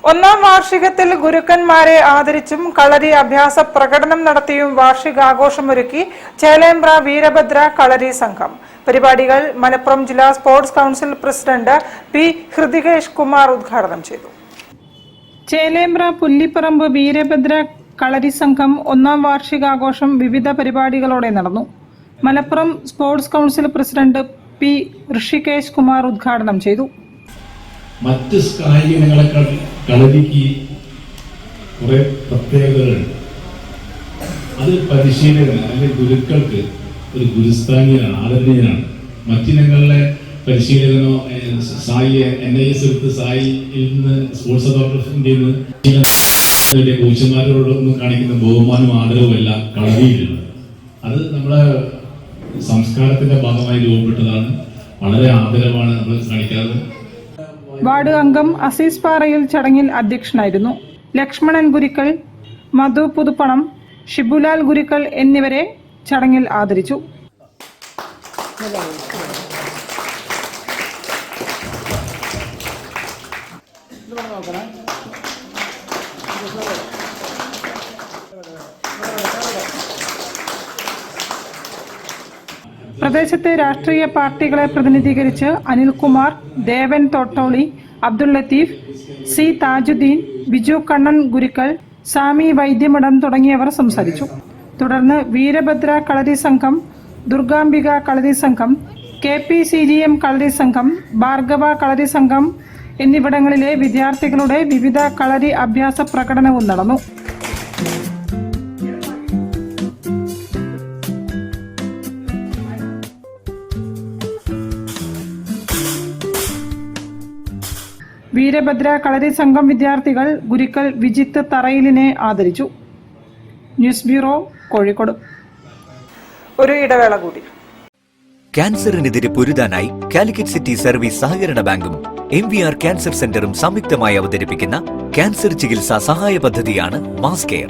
ഒന്നാം വാർഷികത്തിൽ ഗുരുക്കന്മാരെ ആദരിച്ചും കളരി അഭ്യാസ പ്രകടനം നടത്തിയും വാർഷികാഘോഷമൊരുക്കി ചേലേമ്പ്ര വീരഭദ്ര കളരി സംഘം. പരിപാടികൾ മലപ്പുറം ജില്ലാ sports council president P Hrithikesh Kumar ഉദ്ഘാടനം ചെയ്തു. ചേലേമ്പ്ര പുല്ലിപ്പറമ്പ് വീരഭദ്ര കളരി സംഘം ഒന്നാം വാർഷികാഘോഷം വിവിധ പരിപാടികളോടെ നടന്നു. Malappuram sports council president P Hrithikesh Kumar ഉദ്ഘാടനം ചെയ്തു. മറ്റ് കായിക ഇനങ്ങളെക്കാൾ കളരിക്ക് കുറെ പ്രത്യേകതകളുണ്ട്. അത് പരിശീലകന് അല്ലെങ്കിൽ ഗുരുക്കൾക്ക് ഒരു ഗുരുസ്ഥാനീയനാണ്, ആദരണീയനാണ്. മറ്റിനങ്ങളിലെ പരിശീലകനോ സായി NIS എടുത്ത് സായിയിൽ നിന്ന് സ്പോർട്സ് അതോറിറ്റിയിൽ നിന്ന് കോച്ചുമാരോടൊന്നും കാണിക്കുന്ന ബഹുമാനവും ആദരവും അല്ല കളരിയിലുള്ളത്. അത് നമ്മളെ സംസ്കാരത്തിന്റെ ഭാഗമായി രൂപപ്പെട്ടതാണ്. വളരെ ആദരവാണ് നമ്മൾ കാണിക്കാറ്. വാർഡ് അംഗം അസീസ് പാറയിൽ ചടങ്ങിൽ അധ്യക്ഷനായിരുന്നു. ലക്ഷ്മണൻ ഗുരുക്കൾ, മധു പുതുപ്പണം, ഷിബുലാൽ ഗുരുക്കൾ എന്നിവരെ ചടങ്ങിൽ ആദരിച്ചു. പ്രദേശത്തെ രാഷ്ട്രീയ പാർട്ടികളെ പ്രതിനിധീകരിച്ച് അനിൽകുമാർ, ദേവൻ തോട്ടോളി, അബ്ദുൾ ലത്തീഫ്, സി താജുദ്ദീൻ, ബിജു കണ്ണൻ ഗുരുക്കൾ, സാമി വൈദ്യമഠം തുടങ്ങിയവർ സംസാരിച്ചു. തുടർന്ന് വീരഭദ്ര കളരി സംഘം, ദുർഗാംബിക കളരി സംഘം, KPCGM കളരി സംഘം, ഭാർഗവ കളരി സംഘം എന്നിവിടങ്ങളിലെ വിദ്യാർത്ഥികളുടെ വിവിധ കളരി അഭ്യാസ പ്രകടനവും നടന്നു. വീരഭദ്ര കളരി സംഘം വിദ്യാർത്ഥികൾ ഗുരുക്കൾ വിജിത്ത് തറയിലിനെ ആദരിച്ചു. News bureau, Kozhikode. ഒരു ഇടവേള കൂടി. ക്യാൻസറിനെതിരെ പൊരുതാനായി കാലിക്കറ്റ് സിറ്റി സർവീസ് സഹകരണ ബാങ്കും MVR ക്യാൻസർ സെന്ററും സംയുക്തമായി അവതരിപ്പിക്കുന്ന ക്യാൻസർ ചികിത്സാ സഹായ പദ്ധതിയാണ് മാസ് കെയർ.